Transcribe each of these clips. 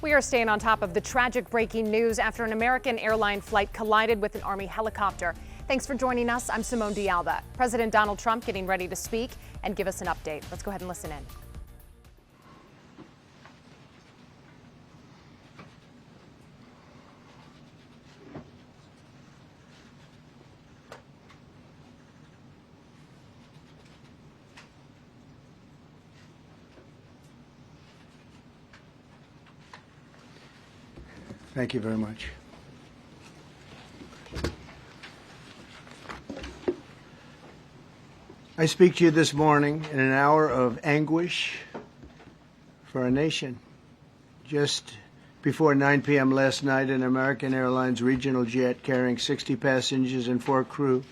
We are staying on top of the tragic breaking news after an American airline flight collided with an Army helicopter. Thanks for joining us. I'm Simone D'Alba. President Donald Trump getting ready to speak and give us an update. Let's go ahead and listen in. Thank you very much. I speak to you this morning in an hour of anguish for our nation. Just before 9 p.m. last night, an American Airlines regional jet carrying 60 passengers and 4 crew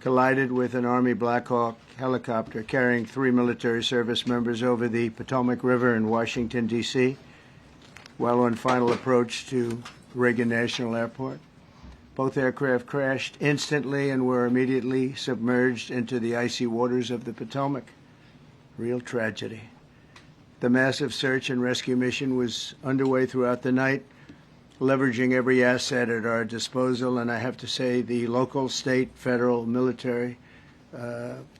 collided with an Army Black Hawk helicopter carrying 3 military service members over the Potomac River in Washington, D.C., while on final approach to Reagan National Airport. Both aircraft crashed instantly and were immediately submerged into the icy waters of the Potomac. Real tragedy. The massive search and rescue mission was underway throughout the night, leveraging every asset at our disposal, and I have to say the local, state, federal, military,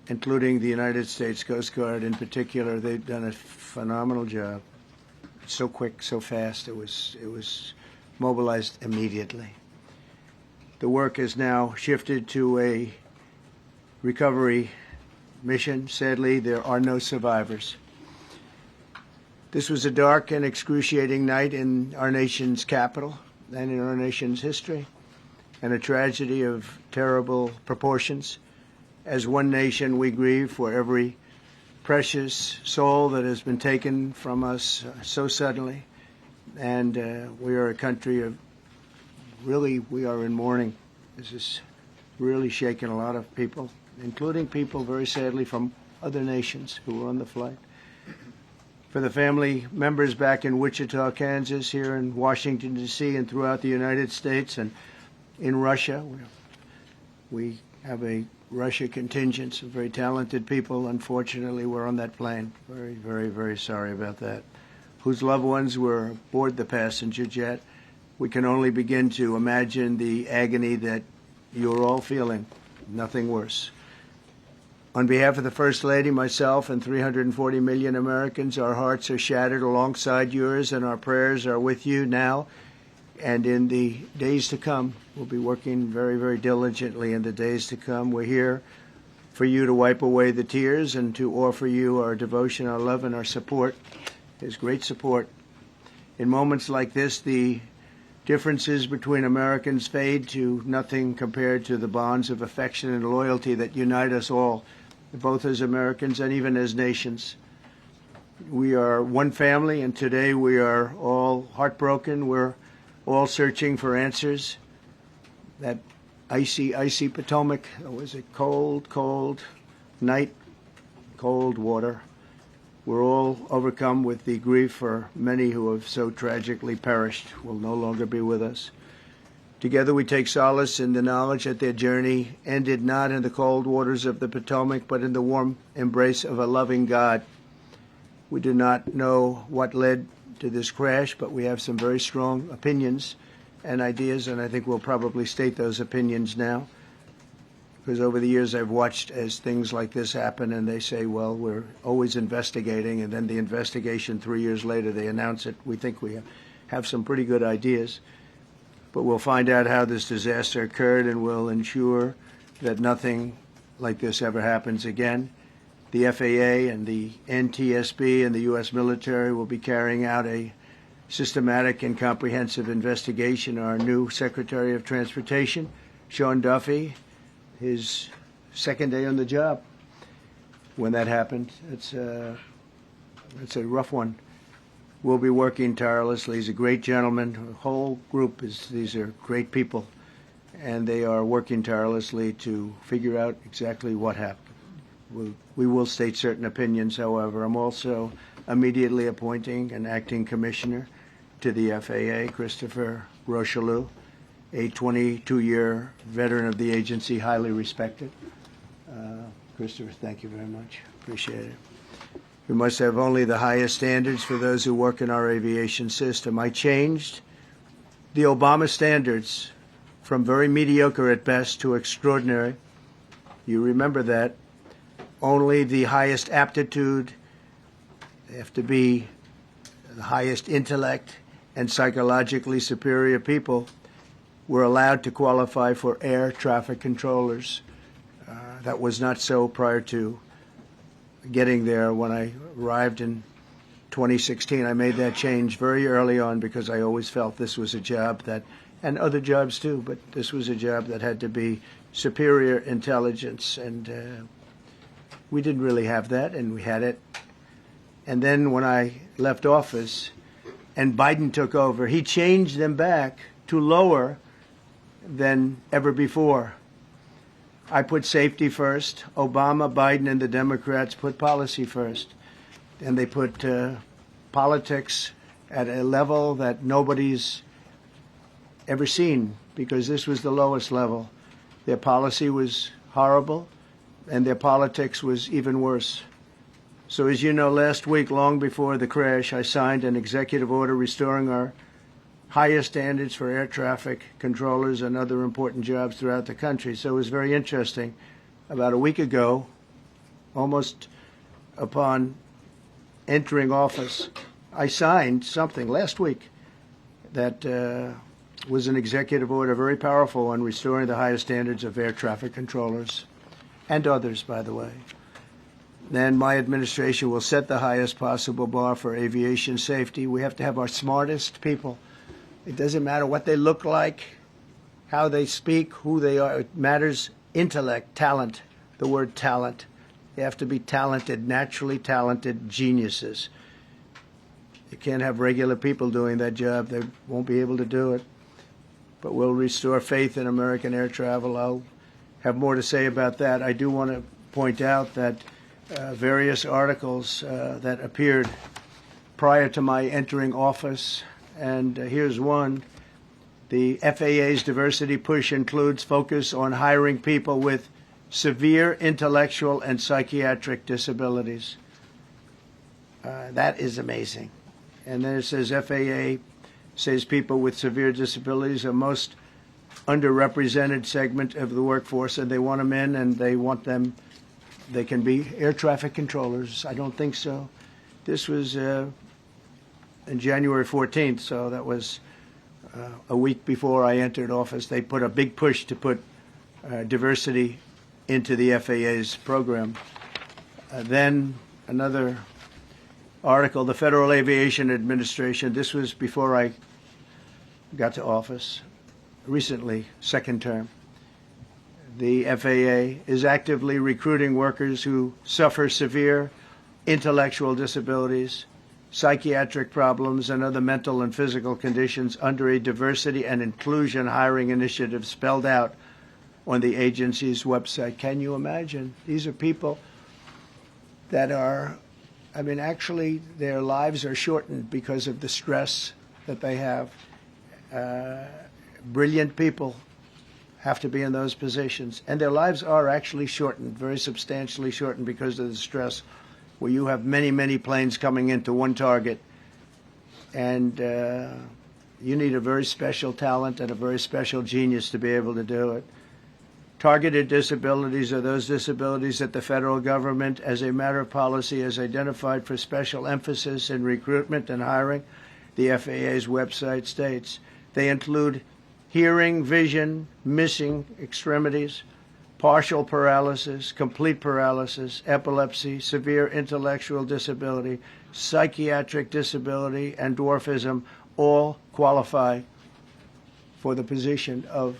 including the United States Coast Guard in particular, they've done a phenomenal job. So quick, so fast, it was mobilized immediately. The work has now shifted to a recovery mission. Sadly, there are no survivors. This was a dark and excruciating night in our nation's capital and in our nation's history, and a tragedy of terrible proportions. As one nation, we grieve for every precious soul that has been taken from us so suddenly, and we are a country of we are in mourning. This has really shaken a lot of people, including people very sadly from other nations who were on the flight. For the family members back in Wichita, Kansas, here in Washington, D.C., and throughout the United States and in Russia, we have a Russia contingent, some very talented people, unfortunately, were on that plane. Very, very, very sorry about that. Whose loved ones were aboard the passenger jet. We can only begin to imagine the agony that you're all feeling. Nothing worse. On behalf of the First Lady, myself, and 340 million Americans, our hearts are shattered alongside yours, and our prayers are with you now and in the days to come. We'll be working very, very diligently in the days to come. We're here for you to wipe away the tears and to offer you our devotion, our love, and our support. There's great support. In moments like this, the differences between Americans fade to nothing compared to the bonds of affection and loyalty that unite us all, both as Americans and even as nations. We are one family, and today we are all heartbroken. We're all searching for answers. That icy, icy Potomac, it was a cold, cold night, cold water. We're all overcome with the grief for many who have so tragically perished, will no longer be with us. Together we take solace in the knowledge that their journey ended not in the cold waters of the Potomac, but in the warm embrace of a loving God. We do not know what led to this crash, but we have some very strong opinions and ideas, and I think we'll probably state those opinions now, because over the years I've watched as things like this happen, and they say, well, we're always investigating, and then the investigation 3 years later, they announce it. We think we have some pretty good ideas, but we'll find out how this disaster occurred, and we'll ensure that nothing like this ever happens again. The FAA and the NTSB and the U.S. military will be carrying out a systematic and comprehensive investigation. Our new Secretary of Transportation, Sean Duffy, his second day on the job when that happened. It's a rough one. We'll be working tirelessly. He's a great gentleman. The whole group these are great people, and they are working tirelessly to figure out exactly what happened. We will state certain opinions, however. I'm also immediately appointing an acting commissioner to the FAA, Christopher Rocheleau, a 22-year veteran of the agency, highly respected. Christopher, thank you very much. Appreciate it. We must have only the highest standards for those who work in our aviation system. I changed the Obama standards from very mediocre at best to extraordinary. You remember that. Only the highest aptitude, they have to be the highest intellect and psychologically superior people were allowed to qualify for air traffic controllers. That was not so prior to getting there. When I arrived in 2016, I made that change very early on because I always felt this was a job that, and other jobs too, but this was a job that had to be superior intelligence, and we didn't really have that, and we had it. And then when I left office and Biden took over, he changed them back to lower than ever before. I put safety first. Obama, Biden, and the Democrats put policy first. And they put politics at a level that nobody's ever seen, because this was the lowest level. Their policy was horrible, and their politics was even worse. So as you know, last week, long before the crash, I signed an executive order restoring our highest standards for air traffic controllers and other important jobs throughout the country. So it was very interesting. About a week ago, almost upon entering office, I signed something last week that was an executive order, very powerful, on restoring the highest standards of air traffic controllers and others, by the way. Then my administration will set the highest possible bar for aviation safety. We have to have our smartest people. It doesn't matter what they look like, how they speak, who they are. It matters intellect, talent, the word talent. They have to be talented, naturally talented geniuses. You can't have regular people doing that job. They won't be able to do it. But we'll restore faith in American air travel. I'll have more to say about that. I do want to point out that various articles that appeared prior to my entering office, and here's one. The FAA's diversity push includes focus on hiring people with severe intellectual and psychiatric disabilities. That is amazing. And then it says FAA says people with severe disabilities are most underrepresented segment of the workforce, and they want them in, and they want them, they can be air traffic controllers. I don't think so. This was in January 14th, so that was a week before I entered office. They put a big push to put diversity into the FAA's program. Then another article, the Federal Aviation Administration, this was before I got to office, recently, second term. The FAA is actively recruiting workers who suffer severe intellectual disabilities, psychiatric problems, and other mental and physical conditions under a diversity and inclusion hiring initiative spelled out on the agency's website. Can you imagine? These are people that are, actually their lives are shortened because of the stress that they have. Brilliant people have to be in those positions, and their lives are actually shortened, very substantially shortened, because of the stress, where you have many, many planes coming into one target, and you need a very special talent and a very special genius to be able to do it. Targeted disabilities are those disabilities that the federal government, as a matter of policy, has identified for special emphasis in recruitment and hiring. The FAA's website states they include hearing, vision, missing extremities, partial paralysis, complete paralysis, epilepsy, severe intellectual disability, psychiatric disability, and dwarfism all qualify for the position of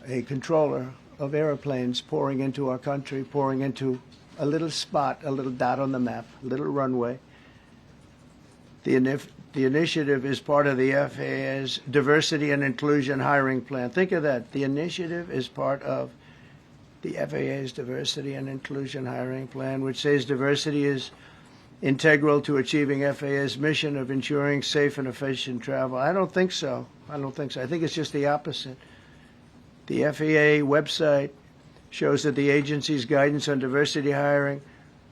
a controller of airplanes pouring into our country, pouring into a little spot, a little dot on the map, a little runway. The initiative is part of the FAA's diversity and inclusion hiring plan. Think of that. The initiative is part of the FAA's diversity and inclusion hiring plan, which says diversity is integral to achieving FAA's mission of ensuring safe and efficient travel. I don't think so. I think it's just the opposite. The FAA website shows that the agency's guidance on diversity hiring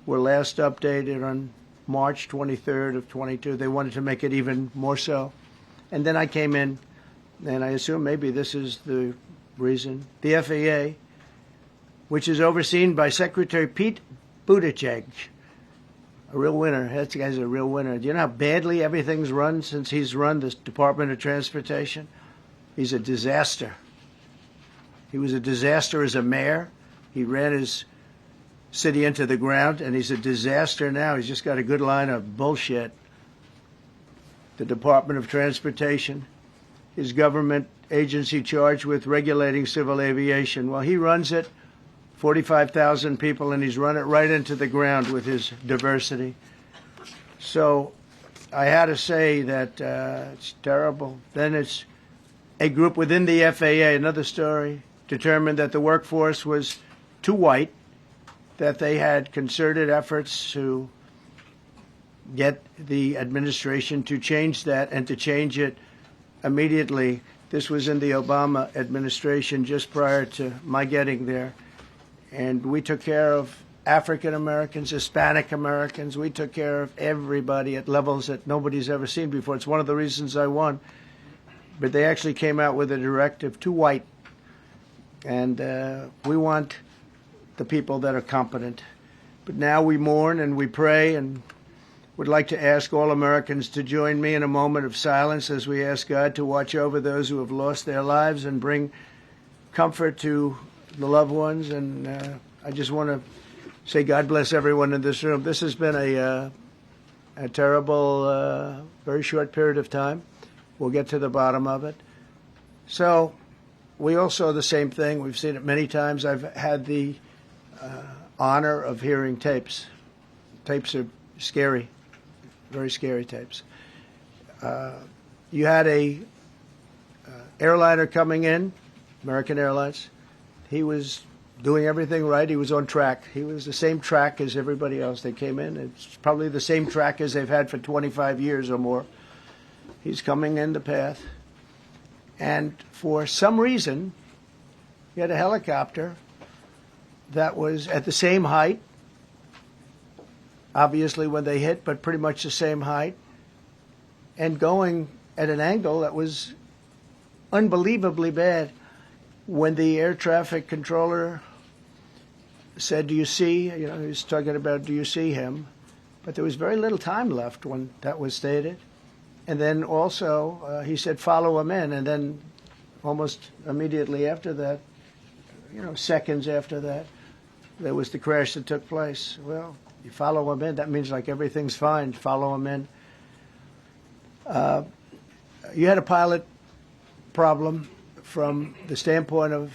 were last updated on March 23rd of 22. They wanted to make it even more so. And then I came in, and I assume maybe this is the reason. The FAA, which is overseen by Secretary Pete Buttigieg, a real winner. That guy's a real winner. Do you know how badly everything's run since he's run this Department of Transportation? He's a disaster. He was a disaster as a mayor. He ran his city into the ground, and he's a disaster now. He's just got a good line of bullshit. The Department of Transportation, his government agency charged with regulating civil aviation. Well, he runs it, 45,000 people, and he's run it right into the ground with his diversity. So I had to say that it's terrible. Then it's a group within the FAA, another story, determined that the workforce was too white, that they had concerted efforts to get the administration to change that and to change it immediately. This was in the Obama administration just prior to my getting there. And we took care of African Americans, Hispanic Americans. We took care of everybody at levels that nobody's ever seen before. It's one of the reasons I won. But they actually came out with a directive, too white. And we want the people that are competent. But now we mourn and we pray, and would like to ask all Americans to join me in a moment of silence as we ask God to watch over those who have lost their lives and bring comfort to the loved ones. And I just want to say God bless everyone in this room. This has been a terrible, very short period of time. We'll get to the bottom of it. So we all saw the same thing. We've seen it many times. I've had the honor of hearing tapes. Tapes are scary, very scary tapes. You had a airliner coming in, American Airlines. He was doing everything right. He was on track. He was the same track as everybody else that came in. It's probably the same track as they've had for 25 years or more. He's coming in the path. And for some reason, he had a helicopter that was at the same height, obviously when they hit, but pretty much the same height, and going at an angle that was unbelievably bad. When the air traffic controller said, "Do you see?" He was talking about, "Do you see him?" But there was very little time left when that was stated. And then also he said, "Follow him in." And then almost immediately after that, seconds after that, there was the crash that took place. Well, you follow him in, that means like everything's fine. Follow him in. You had a pilot problem from the standpoint of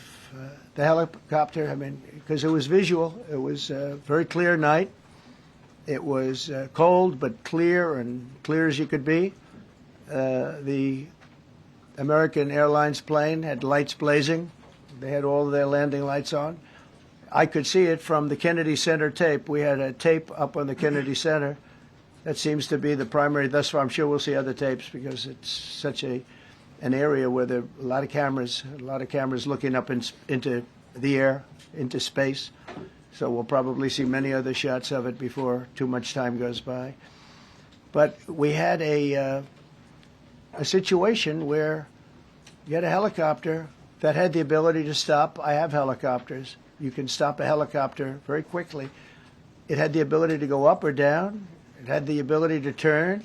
the helicopter. I mean, because it was visual. It was a very clear night. It was cold but clear, and clear as you could be. The American Airlines plane had lights blazing. They had all of their landing lights on. I could see it from the Kennedy Center tape. We had a tape up on the Kennedy Center. That seems to be the primary thus far. I'm sure we'll see other tapes because it's such an area where there are a lot of cameras looking up into the air, into space. So we'll probably see many other shots of it before too much time goes by. But we had a situation where you had a helicopter that had the ability to stop. I have helicopters. You can stop a helicopter very quickly. It had the ability to go up or down. It had the ability to turn.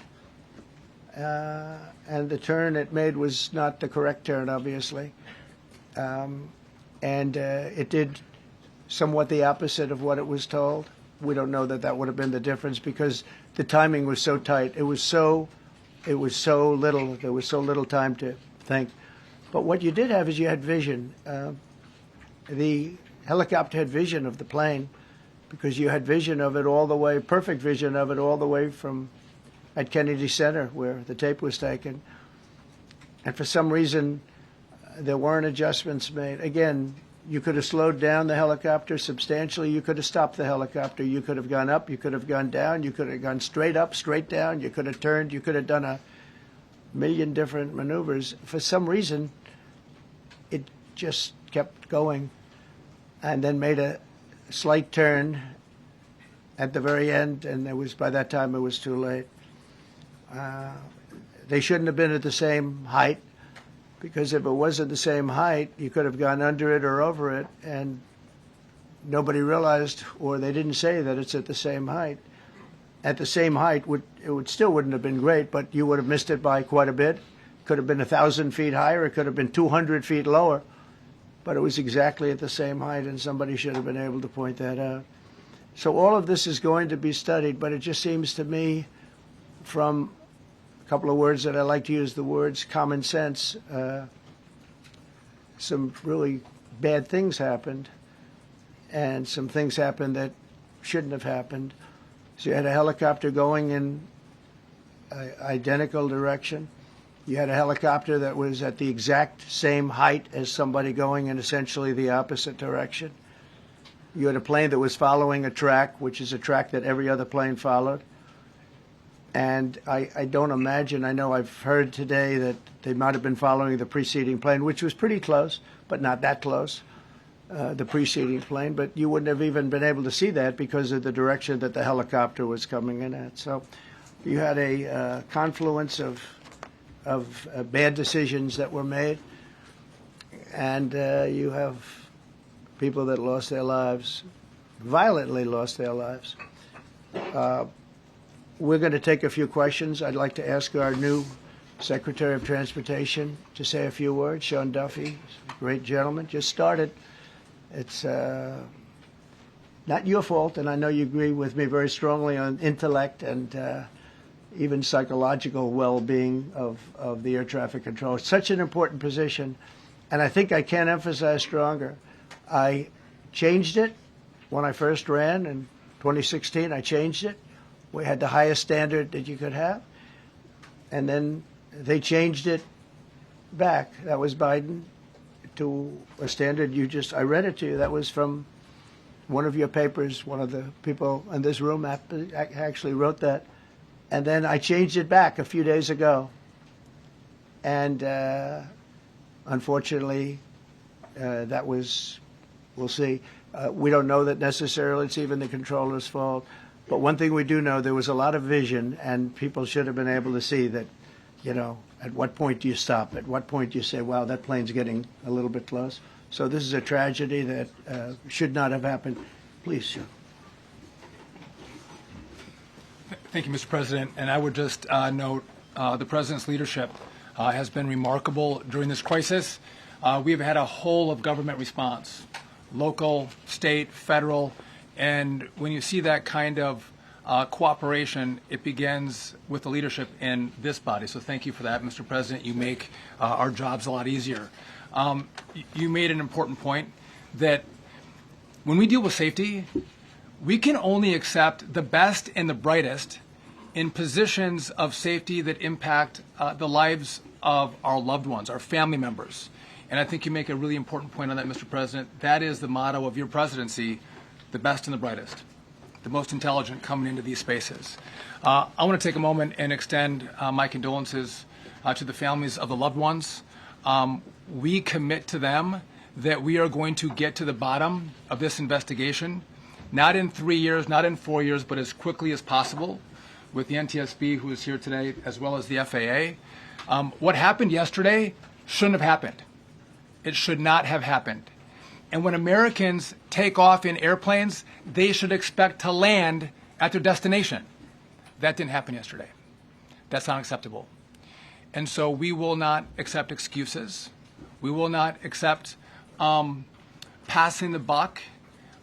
And the turn it made was not the correct turn, obviously. It did somewhat the opposite of what it was told. We don't know that would have been the difference because the timing was so tight. It was so little. There was so little time to think. But what you did have is you had vision. The helicopter had vision of the plane because you had vision of it all the way, perfect vision of it all the way from at Kennedy Center where the tape was taken. And for some reason, there weren't adjustments made. Again, you could have slowed down the helicopter substantially. You could have stopped the helicopter. You could have gone up. You could have gone down. You could have gone straight up, straight down. You could have turned. You could have done a million different maneuvers. For some reason, it just kept going and then made a slight turn at the very end, and by that time it was too late. They shouldn't have been at the same height, because if it wasn't the same height, you could have gone under it or over it, and nobody realized, or they didn't say that it's at the same height. At the same height, still wouldn't have been great, but you would have missed it by quite a bit. Could have been 1,000 feet higher. It could have been 200 feet lower. But it was exactly at the same height, and somebody should have been able to point that out. So all of this is going to be studied, but it just seems to me, from a couple of words that I like to use, the words common sense, some really bad things happened, and some things happened that shouldn't have happened. So you had a helicopter going in an identical direction. You had a helicopter that was at the exact same height as somebody going in essentially the opposite direction. You had a plane that was following a track, which is a track that every other plane followed. And I don't imagine, I know I've heard today that they might have been following the preceding plane, which was pretty close, but not that close, the preceding plane. But you wouldn't have even been able to see that because of the direction that the helicopter was coming in at. So you had a confluence of bad decisions that were made, and you have people that lost their lives, violently lost their lives. We're going to take a few questions. I'd like to ask our new Secretary of Transportation to say a few words. Sean Duffy, great gentleman, just started. It's not your fault, and I know you agree with me very strongly on intellect and even psychological well-being of the air traffic control. It's such an important position, and I think I can't emphasize stronger. I changed it when I first ran in 2016. I changed it. We had the highest standard that you could have, and then they changed it back. That was Biden, to a standard I read it to you. That was from one of your papers. One of the people in this room actually wrote that. And then I changed it back a few days ago. And unfortunately, that was, we'll see. We don't know that necessarily it's even the controller's fault. But one thing we do know, there was a lot of vision, and people should have been able to see that, at what point do you stop? At what point do you say, wow, that plane's getting a little bit close? So this is a tragedy that should not have happened. Please, Sean. Thank you, Mr. President. And I would just note the President's leadership has been remarkable during this crisis. We have had a whole of government response, local, state, federal, and when you see that kind of cooperation, it begins with the leadership in this body. So thank you for that, Mr. President. You make our jobs a lot easier. You made an important point that when we deal with safety, we can only accept the best and the brightest in positions of safety that impact the lives of our loved ones, our family members. And I think you make a really important point on that, Mr. President. That is the motto of your presidency, the best and the brightest, the most intelligent coming into these spaces. I want to take a moment and extend my condolences to the families of the loved ones. We commit to them that we are going to get to the bottom of this investigation, not in 3 years, not in 4 years, but as quickly as possible, with the NTSB, who is here today, as well as the FAA. What happened yesterday shouldn't have happened. It should not have happened. And when Americans take off in airplanes, they should expect to land at their destination. That didn't happen yesterday. That's unacceptable. And so we will not accept excuses. We will not accept passing the buck.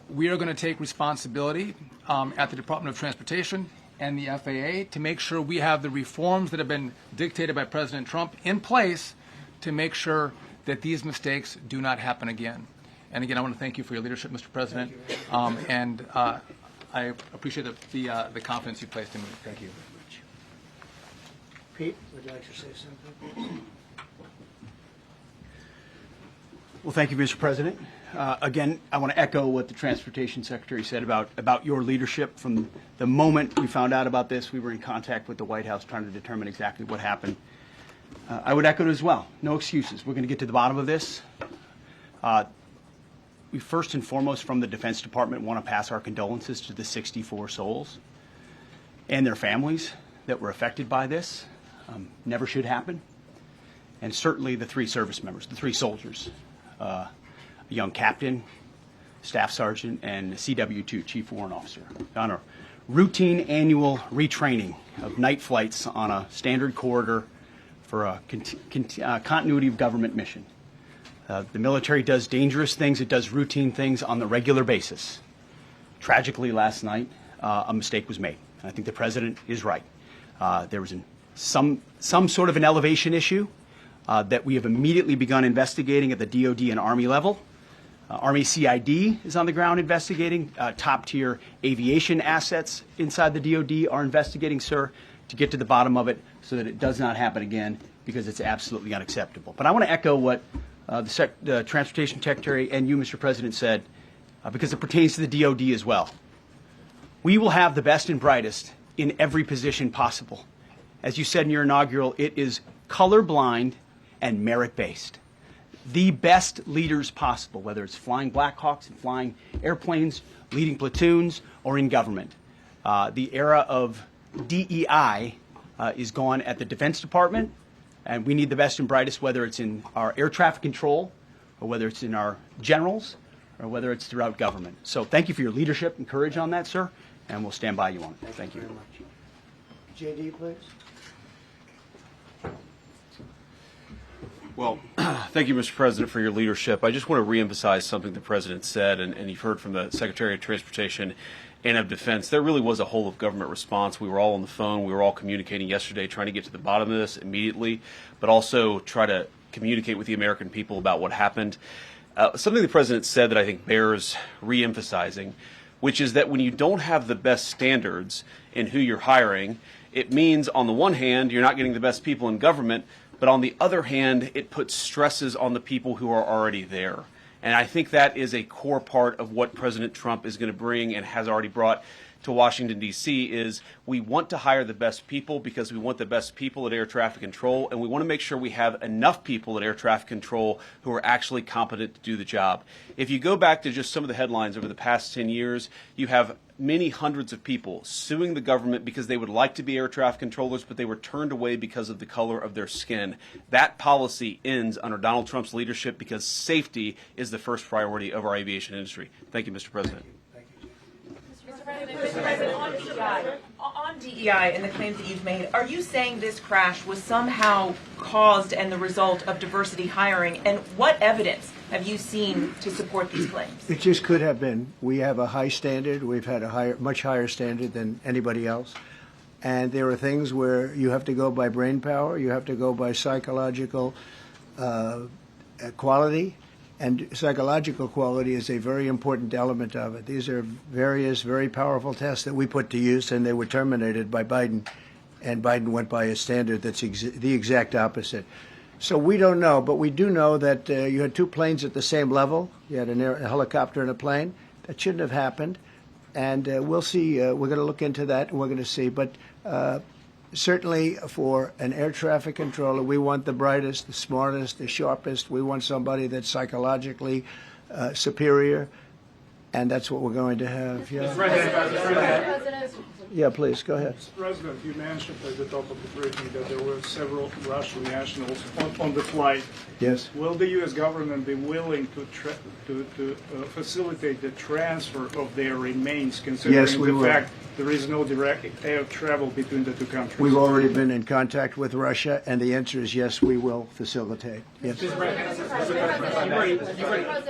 We are going to take responsibility at the Department of Transportation and the FAA to make sure we have the reforms that have been dictated by President Trump in place to make sure that these mistakes do not happen again. And again, I want to thank you for your leadership, Mr. President, and I appreciate the confidence you placed in me. Thank you. Pete, would you like to say something? Well, thank you, Mr. President. Again, I want to echo what the Transportation Secretary said about your leadership. From the moment we found out about this, we were in contact with the White House trying to determine exactly what happened. I would echo it as well. No excuses. We're going to get to the bottom of this. we first and foremost from the Defense Department want to pass our condolences to the 64 souls and their families that were affected by this. Never should happen. And certainly the 3 service members, the 3 soldiers, a young captain, staff sergeant, and CW2, Chief Warrant Officer, on a routine annual retraining of night flights on a standard corridor for a continuity of government mission. The military does dangerous things. It does routine things on the regular basis. Tragically, last night, a mistake was made. And I think the president is right. There was some sort of an elevation issue that we have immediately begun investigating at the DOD and Army level. Army CID is on the ground investigating. Top-tier aviation assets inside the DOD are investigating, sir, to get to the bottom of it so that it does not happen again, because it's absolutely unacceptable. But I want to echo what the Transportation Secretary and you, Mr. President, said, because it pertains to the DOD as well. We will have the best and brightest in every position possible. As you said in your inaugural, it is colorblind and merit-based. The best leaders possible, whether it's flying Black Hawks and flying airplanes, leading platoons, or in government. The era of DEI is gone at the Defense Department, and we need the best and brightest, whether it's in our air traffic control, or whether it's in our generals, or whether it's throughout government. So thank you for your leadership and courage on that, sir, and we'll stand by you on it. Thank you. Very much. JD, please. Well, thank you, Mr. President, for your leadership. I just want to reemphasize something the President said, and you've heard from the Secretary of Transportation and of Defense. There really was a whole of government response. We were all on the phone. We were all communicating yesterday, trying to get to the bottom of this immediately, but also try to communicate with the American people about what happened. Something the President said that I think bears reemphasizing, which is that when you don't have the best standards in who you're hiring, it means, on the one hand, you're not getting the best people in government, but on the other hand, it puts stresses on the people who are already there. And I think that is a core part of what President Trump is going to bring and has already brought to Washington, D.C., is we want to hire the best people because we want the best people at air traffic control, and we want to make sure we have enough people at air traffic control who are actually competent to do the job. If you go back to just some of the headlines over the past 10 years, you have many hundreds of people suing the government because they would like to be air traffic controllers, but they were turned away because of the color of their skin. That policy ends under Donald Trump's leadership because safety is the first priority of our aviation industry. Thank you, Mr. President. Mr. President, on DEI and the claims that you've made, are you saying this crash was somehow caused and the result of diversity hiring? And what evidence have you seen to support these claims? It just could have been. We have a high standard. We've had a much higher standard than anybody else. And there are things where you have to go by brain power. You have to go by psychological quality. And psychological quality is a very important element of it. These are various very powerful tests that we put to use, and they were terminated by Biden. And Biden went by a standard that's the exact opposite. So we don't know, but we do know that you had 2 planes at the same level. You had a helicopter and a plane. That shouldn't have happened. And we'll see. We're going to look into that, and we're going to see. But certainly for an air traffic controller, we want the brightest, the smartest, the sharpest. We want somebody that's psychologically superior, and that's what we're going to have. Yeah. Mr. President. Yeah, please, go ahead. Mr. President, you mentioned at the top of the briefing that there were several Russian nationals on the flight. Yes. Will the U.S. government be willing to facilitate the transfer of their remains, considering the fact there is no direct air travel between the 2 countries? We've already been in contact with Russia, and the answer is yes, we will facilitate. Yes.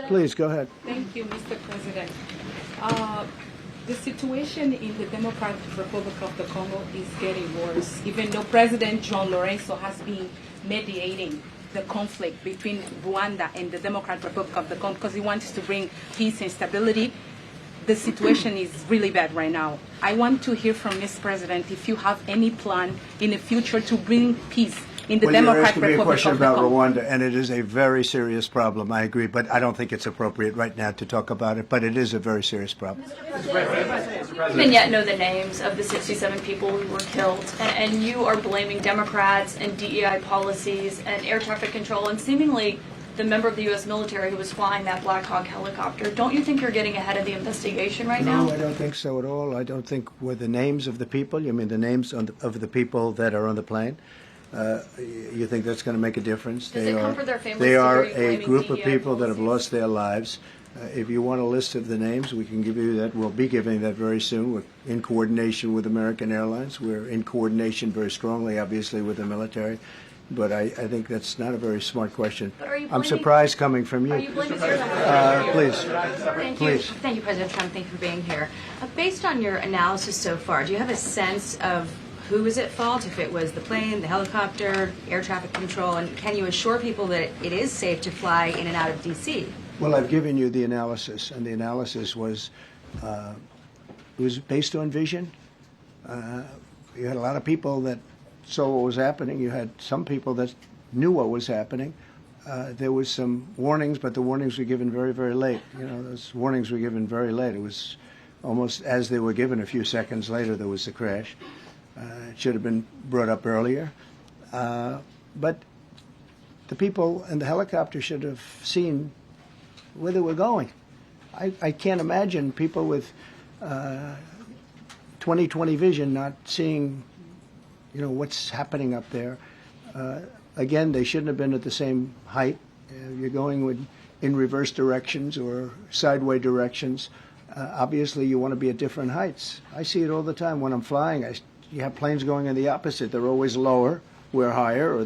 Please, go ahead. Thank you, Mr. President. The situation in the Democratic Republic of the Congo is getting worse, even though President John Lorenzo has been mediating the conflict between Rwanda and the Democratic Republic of the Congo because he wants to bring peace and stability. The situation is really bad right now. I want to hear from Ms. President if you have any plan in the future to bring peace in the Democratic Republic of the Congo. You're asking me a question about Rwanda, and it is a very serious problem, I agree, but I don't think it's appropriate right now to talk about it, but it is a very serious problem. Mr. President. We don't even yet know the names of the 67 people who were killed, and you are blaming Democrats and DEI policies and air traffic control and seemingly the member of the U.S. military who was flying that Black Hawk helicopter. Don't you think you're getting ahead of the investigation right now? No, I don't think so at all. I don't think with the names of the people, you mean the names of the people that are on the plane? You think that's going to make a difference? Does it come for their families? They are a group of people that have lost their lives. If you want a list of the names, we can give you that. We'll be giving that very soon. We're in coordination with American Airlines. We're in coordination very strongly, obviously, with the military. But I think that's not a very smart question. I'm surprised coming from you. Are you blaming please. Thank you, President Trump. Thank you for being here. Based on your analysis so far, do you have a sense of who was at fault, if it was the plane, the helicopter, air traffic control, and can you assure people that it is safe to fly in and out of D.C.? Well, I've given you the analysis, and the analysis was based on vision. You had a lot of people that saw what was happening. You had some people that knew what was happening. There was some warnings, but the warnings were given very, very late. You know, those warnings were given very late. It was almost as they were given. A few seconds later, there was the crash. It should have been brought up earlier. But the people in the helicopter should have seen where they were going. I can't imagine people with 20/20 vision not seeing, you know, what's happening up there. Again, they shouldn't have been at the same height. You're going in reverse directions or sideways directions. Obviously, you want to be at different heights. I see it all the time when I'm flying. You have planes going in the opposite. They're always lower. We're higher.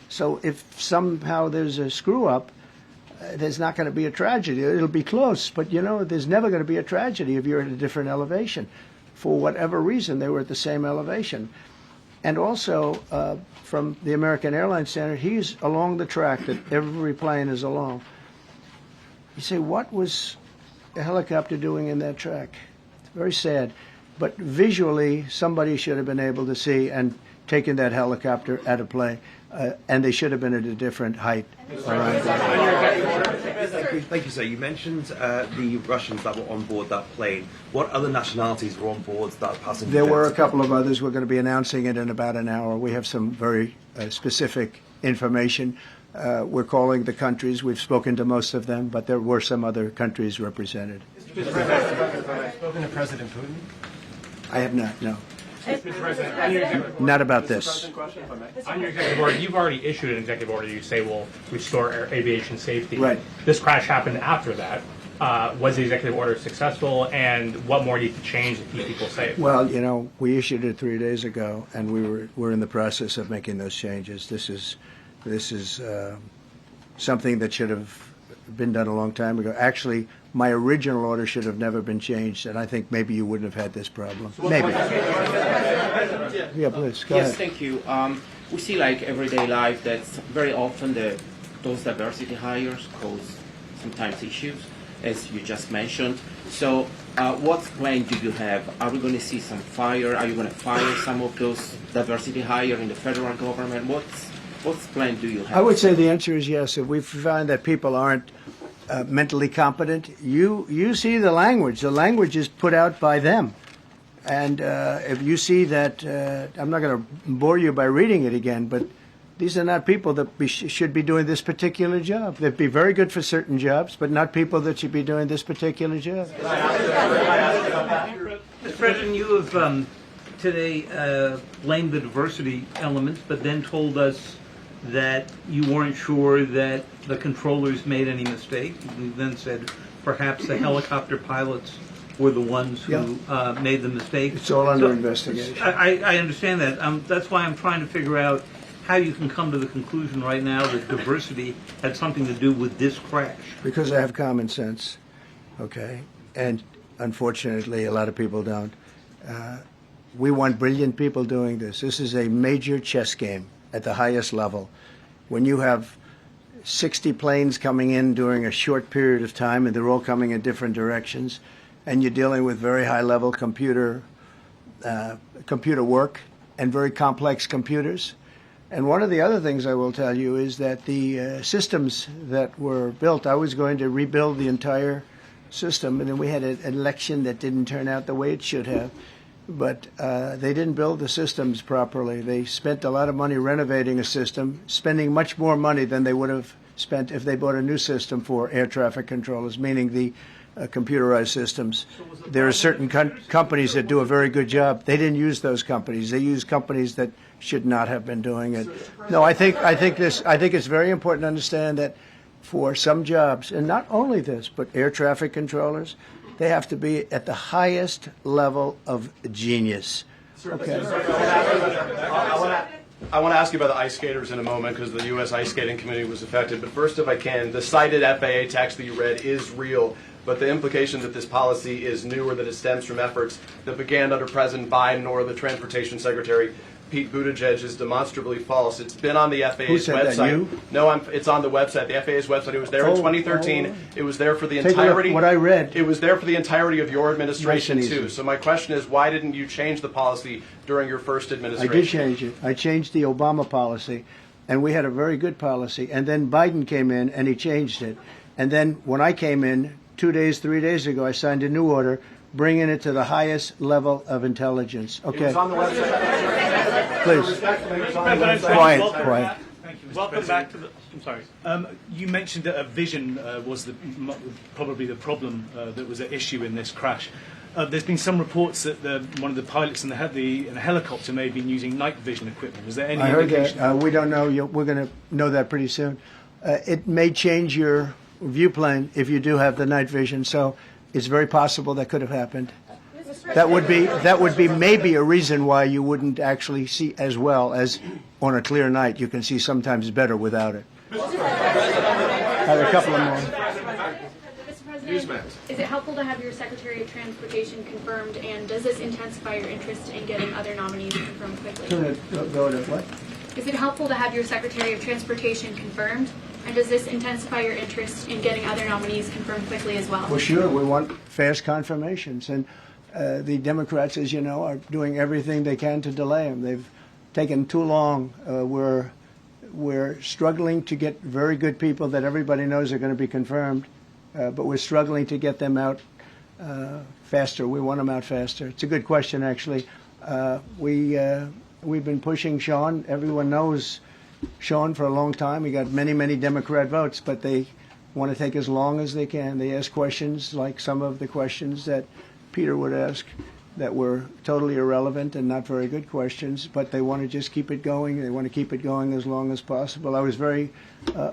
So if somehow there's a screw up, there's not going to be a tragedy. It'll be close, but you know, there's never going to be a tragedy if you're at a different elevation. For whatever reason, they were at the same elevation. And also, from the American Airlines standard, he's along the track that every plane is along. You say, what was the helicopter doing in that track? It's very sad. But visually, somebody should have been able to see and taken that helicopter out of play. And they should have been at a different height. Thank you, sir. You mentioned the Russians that were on board that plane. What other nationalities were on board that passenger? There were a couple of others. We're going to be announcing it in about an hour. We have some very specific information. We're calling the countries. We've spoken to most of them, but there were some other countries represented. Mr. President, have you spoken to President Putin? I have not, no. Mr. President, not about this. On your executive order, you've already issued an executive order you say will restore aviation safety. Right. This crash happened after that. Was the executive order successful, and what more needs to change to keep people safe? Well, you know, we issued it 3 days ago, and we're in the process of making those changes. This is something that should have been done a long time ago. Actually, my original order should have never been changed, and I think maybe you wouldn't have had this problem. Maybe. Yeah, please, go ahead. Yes, thank you. We see, like, everyday life that very often those diversity hires cause sometimes issues, as you just mentioned. So what plan do you have? Are we going to see some fire? Are you going to fire some of those diversity hire in the federal government? What plan do you have? I would say the answer is yes. If we find that people aren't mentally competent, you see the language. The language is put out by them. And if you see that, I'm not going to bore you by reading it again, but these are not people that should be doing this particular job. They'd be very good for certain jobs, but not people that should be doing this particular job. Mr. President, you have today blamed the diversity elements, but then told us that you weren't sure that the controllers made any mistake. You then said perhaps the helicopter pilots were the ones who made the mistake. It's all under investigation. I understand that. That's why I'm trying to figure out how you can come to the conclusion right now that diversity had something to do with this crash. Because I have common sense, okay? And unfortunately, a lot of people don't. We want brilliant people doing this. This is a major chess game at the highest level. When you have 60 planes coming in during a short period of time, and they're all coming in different directions, and you're dealing with very high-level computer work and very complex computers. And one of the other things I will tell you is that the systems that were built, I was going to rebuild the entire system, and then we had an election that didn't turn out the way it should have. But they didn't build the systems properly. They spent a lot of money renovating a system, spending much more money than they would have spent if they bought a new system for air traffic controllers, meaning the computerized systems. There are certain companies that do a very good job. They didn't use those companies. They used companies that should not have been doing it. No, I think it's very important to understand that for some jobs, and not only this, but air traffic controllers, they have to be at the highest level of genius. Okay. I want to ask you about the ice skaters in a moment because the U.S. Ice Skating Committee was affected. But first, if I can, the cited FAA text that you read is real, but the implication that this policy is new or that it stems from efforts that began under President Biden or the Transportation Secretary Pete Buttigieg is demonstrably false. It's been on the FAA's Who said website. That, you? No, it's on the website, the FAA's website. It was there in 2013. It was there for the entirety. What I read. It was there for the entirety of your administration too. So my question is, why didn't you change the policy during your first administration? I did change it. I changed the Obama policy, and we had a very good policy. And then Biden came in, and he changed it. And then when I came in 3 days ago, I signed a new order bringing it to the highest level of intelligence. Okay. It was on the website. Please. Quiet. Thank you, Mr. Welcome President. back to the. I'm sorry. You mentioned that a vision was probably the problem that was at issue in this crash. There's been some reports that one of the pilots in the helicopter may have been using night vision equipment. Was there any I heard indication? that. We don't know. We're going to know that pretty soon. It may change your view plane if you do have the night vision. So it's very possible that could have happened. That would be maybe a reason why you wouldn't actually see as well as on a clear night. You can see sometimes better without it. I have a couple of more. Mr. President, is it helpful to have your Secretary of Transportation confirmed, and does this intensify your interest in getting other nominees confirmed quickly? Go to what? Is it helpful to have your Secretary of Transportation confirmed, and does this intensify your interest in getting other nominees confirmed quickly as well? Well, sure. We want fast confirmations. And the Democrats, as you know, are doing everything they can to delay them. They've taken too long. We're struggling to get very good people that everybody knows are going to be confirmed, but we're struggling to get them out faster. We want them out faster. It's a good question, actually. We've been pushing Sean. Everyone knows Sean for a long time. He got many, many Democrat votes, but they want to take as long as they can. They ask questions like some of the questions that Peter would ask that were totally irrelevant and not very good questions, but they want to just keep it going. They want to keep it going as long as possible. I was very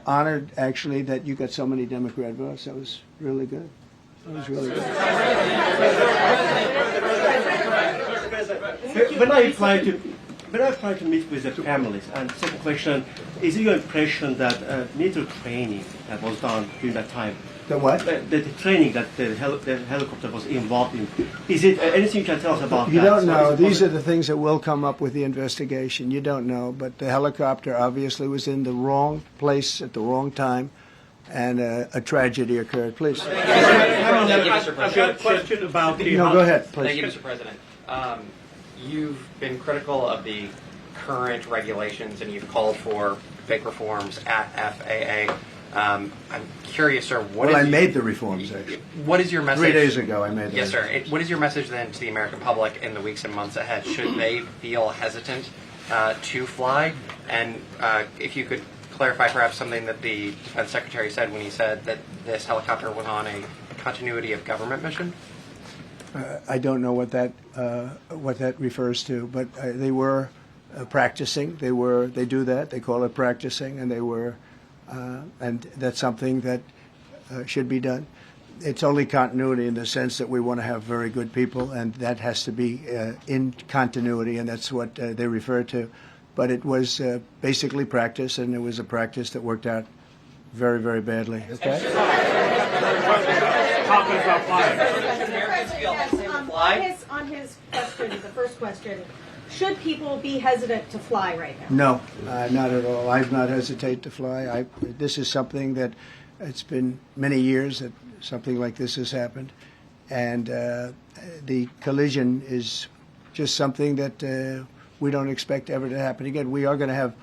honored, actually, that you got so many Democrat votes. That was really good. That was really good. When I try to meet with the families, and second question, is it your impression that military training that was done during that time? The what? The training that the helicopter was involved in. Is it anything you can tell us about You that? don't know. These are the things that will come up with the investigation. You don't know. But the helicopter obviously was in the wrong place at the wrong time, and a tragedy occurred. Please. Thank you, Mr. President. I've got a question about the... No, go ahead, please. Thank you, Mr. President. You've been critical of the current regulations, and you've called for big reforms at FAA. I'm curious, sir. I made the reforms, actually. What is your message? 3 days ago, I made them. Yes, sir. What is your message then to the American public in the weeks and months ahead? Should they feel hesitant to fly? And if you could clarify perhaps something that the Defense Secretary said when he said that this helicopter was on a continuity of government mission? I don't know what that refers to, but they were practicing. They do that. They call it practicing, and they were. And that's something that should be done. It's only continuity in the sense that we want to have very good people, and that has to be in continuity, and that's what they refer to. But it was basically practice, and it was a practice that worked out very, very badly. Okay? On his question, the first question, should people be hesitant to fly right now? No, not at all. I've not hesitated to fly. This is something that it's been many years that something like this has happened, and the collision is just something that we don't expect ever to happen again. We are going to have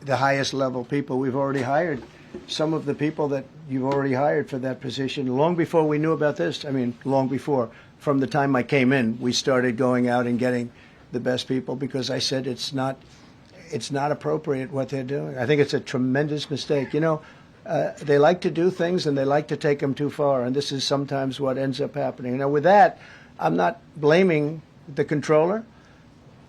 the highest level people. We've already hired some of the people that you've already hired for that position long before we knew about this. I mean, long before. From the time I came in, we started going out and getting the best people, because I said it's not it's not appropriate what they're doing. I think it's a tremendous mistake. You know, they like to do things and they like to take them too far, and this is sometimes what ends up happening. Now, with that, I'm not blaming the controller.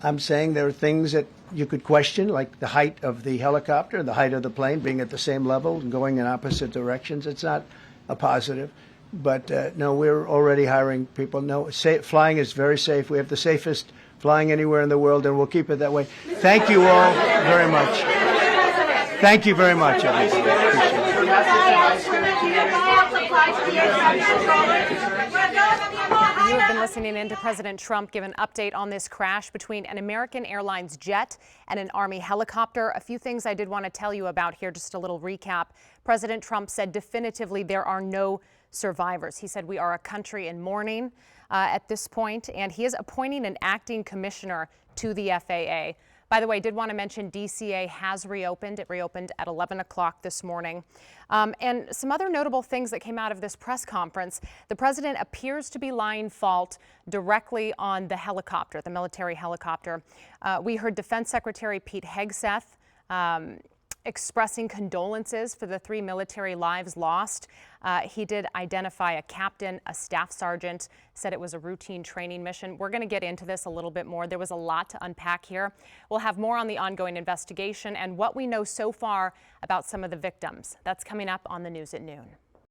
I'm saying there are things that you could question, like the height of the helicopter, the height of the plane being at the same level and going in opposite directions. It's not a positive. But no, we're already hiring people. No, flying is very safe. We have the safest flying anywhere in the world, and we'll keep it that way. Thank you all very much. Thank you very much, everybody. You have been listening in to President Trump give an update on this crash between an American Airlines jet and an Army helicopter. A few things I did want to tell you about here, just a little recap. President Trump said definitively there are no survivors. He said we are a country in mourning at this point, and he is appointing an acting commissioner to the FAA. By the way, I did want to mention DCA has reopened. It reopened at 11 o'clock this morning. And some other notable things that came out of this press conference. The president appears to be laying fault directly on the helicopter, the military helicopter. We heard Defense Secretary Pete Hegseth expressing condolences for the 3 military lives lost. He did identify a captain, a staff sergeant, said it was a routine training mission. We're going to get into this a little bit more. There was a lot to unpack here. We'll have more on the ongoing investigation and what we know so far about some of the victims. That's coming up on the news at noon.